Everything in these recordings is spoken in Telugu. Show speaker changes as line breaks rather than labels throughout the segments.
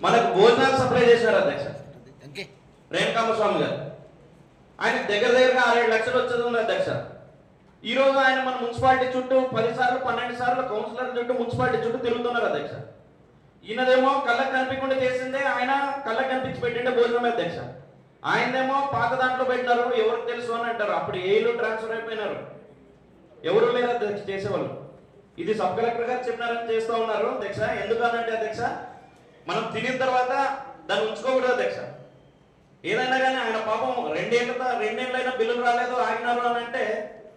మనకు భోజనాలు సప్లై చేశారు అధ్యక్ష రేణుకామస్వామి గారు. ఆయన దగ్గరగా 6-7 లక్షలు వచ్చేది ఉంది అధ్యక్ష. ఈ రోజు ఆయన మన మున్సిపాలిటీ చుట్టూ 10 సార్లు 12 సార్లు కౌన్సిలర్ చుట్టూ మున్సిపాలిటీ చుట్టూ తిరుగుతున్నారు అధ్యక్ష. ఈయనదేమో కళ్ళకు కనిపించకుండా చేసిందే, ఆయన కళ్ళకు కనిపించి పెట్టిండే భోజనమే అధ్యక్ష. ఆయనదేమో పాత దాంట్లో పెట్టినారు, ఎవరికి తెలుసు అని అంటారు. అప్పుడు ఏళ్ళు ట్రాన్స్ఫర్ అయిపోయినారు, ఎవరు లేరు అధ్యక్ష చేసేవాళ్ళు. ఇది సబ్ కలెక్టర్ గారు చెప్పినారని చేస్తూ ఉన్నారు అధ్యక్ష. ఎందుకనంటే అధ్యక్ష, మనం తినిన తర్వాత దాన్ని ఉంచుకోకూడదు అధ్యక్ష. ఏదైనా కానీ ఆయన పాపం 2 ఏళ్ళైనా బిల్లులు రాలేదు ఆగినారు అని అంటే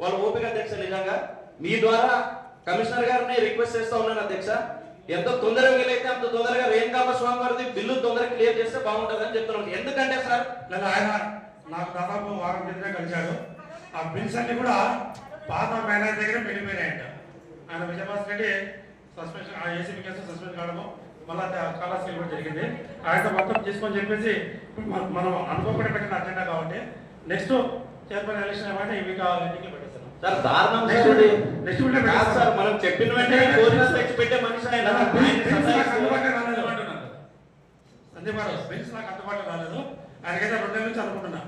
వాళ్ళు ఓపిక అధ్యక్ష. నిజంగా మీ ద్వారా కమిషనర్ గారిని రిక్వెస్ట్ చేస్తూ ఉన్నాను అధ్యక్ష, ఎంత తొందరగా వీలైతే అంత తొందరగా రేణుకామస్వామి గారిది బిల్లు తొందరగా క్లియర్ చేస్తే బాగుంటుంది అని చెప్తున్నాను. ఎందుకంటే సార్
ఆయన నాకు దాదాపు వారం కిందనే కలిశాడు. ఆ బిల్స్ అన్ని కూడా పాత మేనేజర్ దగ్గర వెళ్ళిపోయినాయంట. ఆయన విజయభాస్ రెడ్డి సస్పెన్షన్, ఆ ఏసీబీ కేసు సస్పెండ్ కావడము, మళ్ళీ స్కాలర్షిప్ కూడా జరిగింది. ఆయనతో మొత్తం తీసుకొని చెప్పేసి మనం అనుకోకుండా పెట్టిన అజెండా కాబట్టి నెక్స్ట్ చైర్మన్ ఎలక్షన్ ఏమంటే ఈ వీక్ ఎన్నికలు పెట్టేస్తాం
సార్. దారుణం నెక్స్ట్ సార్, మనం చెప్పిన వెంటనే భోజనాలు తెచ్చి పెట్టే మనిషి ఆయన.
సందీపారు బిల్స్ నాకు అందుబాటులో రాలేదు. ఆయనకైతే 2 నెలల నుంచి అనుకుంటున్నా.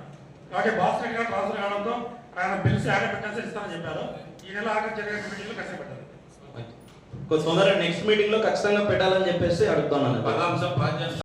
కాబట్టి బాస్ రెడ్డి గారు ట్రాన్స్ఫర్ కావడంతో ఆయన బిల్స్ యాడ్ పెట్టాల్సి ఇస్తామని చెప్పారు. ఈ నెల ఆఖరి జరిగే మీటింగ్లో కష్టపడ్డారు.
తొందరగా నెక్స్ట్ మీటింగ్ లో ఖచ్చితంగా పెట్టాలని చెప్పేసి అడుగుతున్నాను.